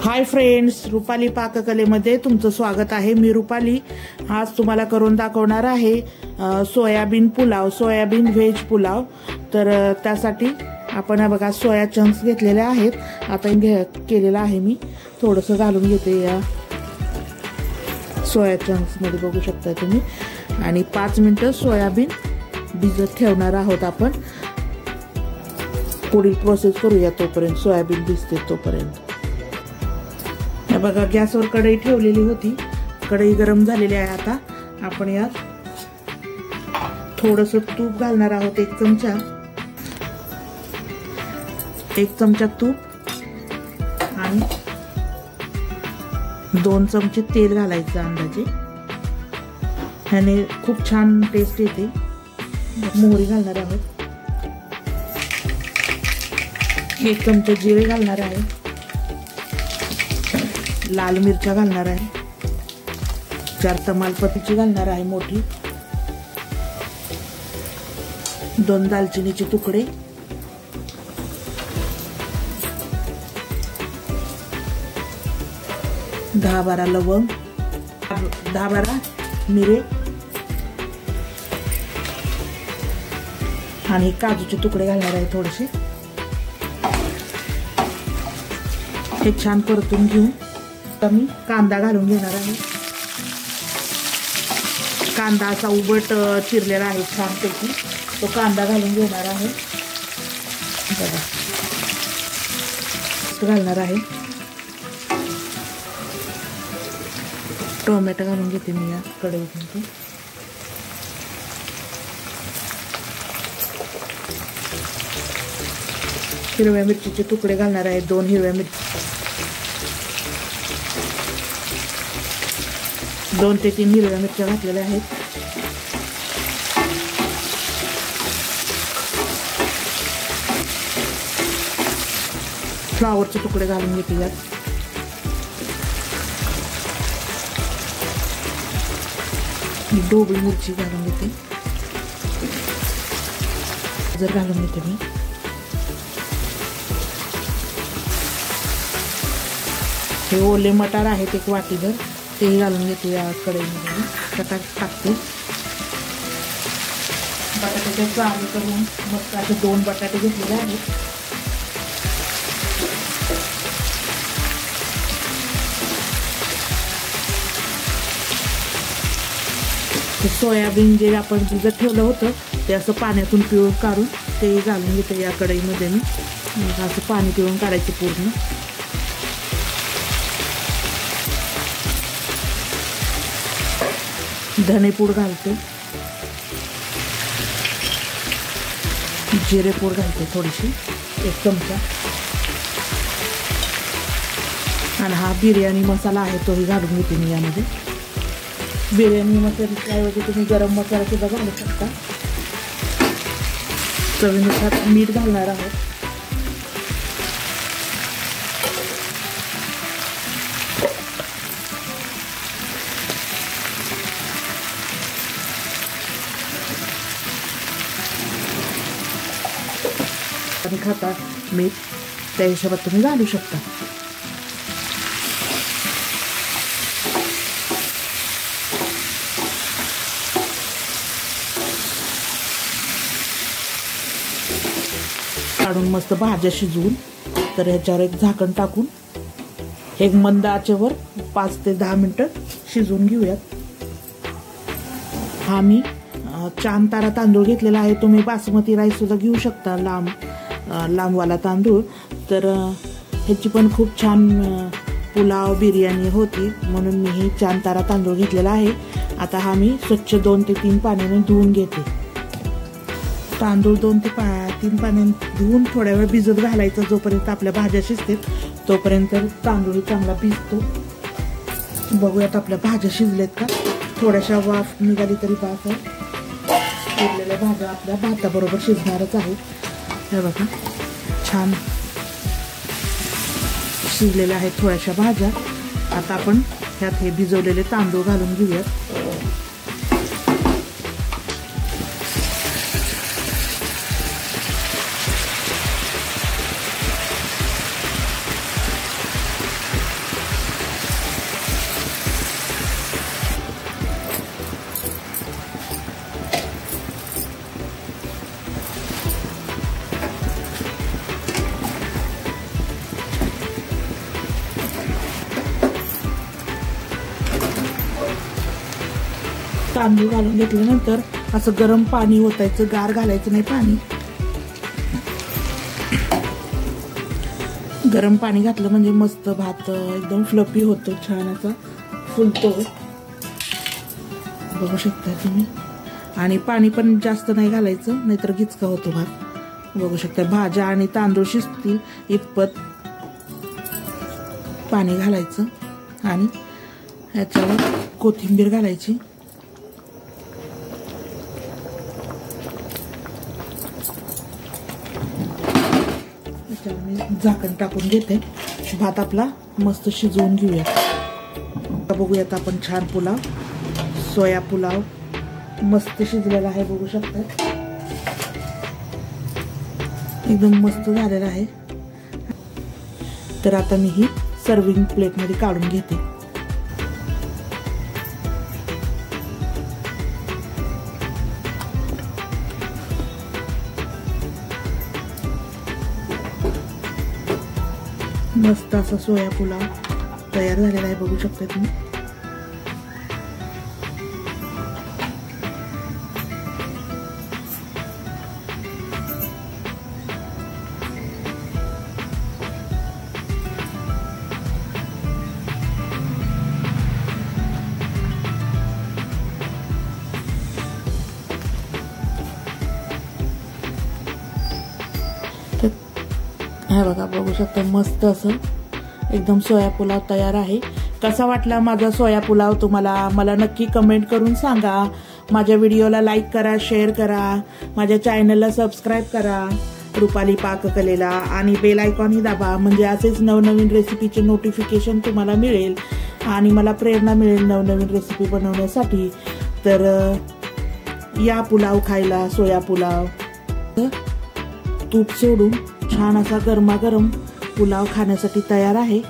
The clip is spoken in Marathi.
हाय फ्रेंड्स, रुपाली पाककलेमध्ये तुमचं स्वागत आहे। मी रुपाली आज तुम्हाला करून दाखवणार आहे soybean pulao, soybean veg pulao. तर त्यासाठी आपण बघा सोया चंक्स घेतलेले आहेत। आता केलेला आहे मी, थोडंसं घालून घेते या सोया चंक्स मध्ये, बघू शकता तुम्ही। आणि 5 मिनिटं सोयाबीन भिजत ठेवणार आहोत आपण। पुढील प्रोसेस करूया तोपर्यंत, सोयाबीन भिजते तोपर्यंत। हे बघा गॅसवर कढई ठेवलेली होती, कढई गरम झालेली आहे। आता आपण यात थोडंसं तूप घालणार आहोत, 1 चमचा तूप आणि 2 चमचे तेल घालायचं अंदाजे, ह्याने खूप छान टेस्ट येते। मोहरी घालणार आहोत, 1 चमचा जिरे घालणार आहे, लाल मिरच्या घालणार आहे, 4 तमालपत्रीची घालणार आहे मोठी, 2 दालचिनीचे तुकडे, 10-12 लवंग, 10-12 मिरे आणि काजूचे तुकडे घालणार आहे थोडेसे। हे छान परतून घेऊन मी कांदा घालून घेणार आहे। कांदा असा उभट चिरलेला आहे छानपैकी, तो कांदा घालून घेणार आहे। बघा घालणार आहे, टोमॅटो घालून घेते मी या कढईमध्ये। हिरव्या मिरचीचे तुकडे घालणार आहे, 2 हिरव्या मिरची, 2 ते 3 हिरव्या मिरच्या घातलेल्या आहेत। फ्लावरचे तुकडे घालून घेते यात, ढोबळी मिरची घालून घेते, जर घालून घेते मी। हे ओले मटार आहेत 1 वाटीभर, ते घालून घेते या कढईमध्ये। टाकते बटाट्याच्या चाळणी करून मस्त असे 2 बटाटे घेतलेले आहेत। सोयाबीन जे आपण भिजत ठेवलं होतं ते असं पाण्यातून पिळून काढून ते घालून घेते या कढईमध्ये मी। असं पाणी पिळून काढायचं पूर्ण। धनेपूड घालते, जिरेपूड घालते थोडीशी, 1 चमचा, आणि हा बिर्याणी मसाला आहे तोही घालून घेते मी यामध्ये। बिर्याणी मसाल्याच्या ऐवजी तुम्ही गरम मसाला सुद्धा घालू शकता। चवीनुसार मीठ घालणार आहोत, आणि खाता मीठ त्या हिशोबात तुम्ही घालू शकता। काढून मस्त भाज्या शिजवून, तर ह्याच्यावर एक झाकण टाकून एक मंद आचेवर 5 ते 10 मिनिटं शिजवून घेऊयात। हा मी चांद तारा तांदूळ घेतलेला आहे, तुम्ही बासमती राईस सुद्धा घेऊ शकता, लांबवाला तांदूळ। तर ह्याची पण खूप छान पुलाव बिर्याणी होती, म्हणून मी ही चांद तारा तांदूळ घेतलेला आहे। आता हा मी स्वच्छ 2 ते 3 पाण्याने धुवून घेते। तांदूळ 2 ते 3 पाण्याने धुवून थोड्या वेळ भिजत घालायचं, जोपर्यंत आपल्या भाज्या शिजतात तोपर्यंत तांदूळ चांगला भिजतो। बघूयात आपल्या भाज्या शिजल्यात का, थोड्याशा वाफ निघाली तरी बास आहे। उरलेल्या भाज्या आपल्या भाताबरोबर शिजणारच आहेत। हे बघा छान शिजलेल्या आहेत थोड्याशा भाज्या। आता आपण ह्यात हे भिजवलेले तांदूळ घालून घेऊयात। तांदूळ घालून घेतल्यानंतर असं गरम पाणी ओतायचं, गार घालायचं नाही पाणी. गरम पाणी घातलं म्हणजे मस्त भात एकदम फ्लफी होतो, छान असा फुलतो. बघू शकता तुम्ही. आणि पाणी पण जास्त नाही घालायचं, नाहीतर गिचका होतो भात. बघू शकता भाज्या आणि तांदूळ शिजतील इतपत पाणी घालायचं आणि ह्याच्यावर कोथिंबीर घालायची. मी झाकण टाकून घेते. भात आपला मस्त शिजवून घेऊया. बघूयात आपण छान पुलाव, सोया पुलाव मस्त शिजलेला आहे. बघू शकता एकदम मस्त झालेला आहे. तर आता मी ही सर्विंग प्लेटमध्ये काढून घेते. मस्त असा सोया पुलाव तयार झालेला आहे. बघू शकता तुम्ही. हे बघा, बघू शकता मस्त असं एकदम सोया पुलाव तयार आहे. कसा वाटला माझा सोया पुलाव तुम्हाला मला नक्की कमेंट करून सांगा. माझ्या व्हिडिओला लाईक करा, शेअर करा, माझ्या चॅनलला सबस्क्राईब करा रुपाली पाककलेला आणि बेल आयकॉनही दाबा, म्हणजे असेच नवनवीन रेसिपीचे नोटिफिकेशन तुम्हाला मिळेल आणि मला प्रेरणा मिळेल नवनवीन रेसिपी बनवण्यासाठी. तर या पुलाव खायला, सोया पुलाव. तूप सोडून छान असा गरमागरम पुलाव खाण्यासाठी तयार आहे.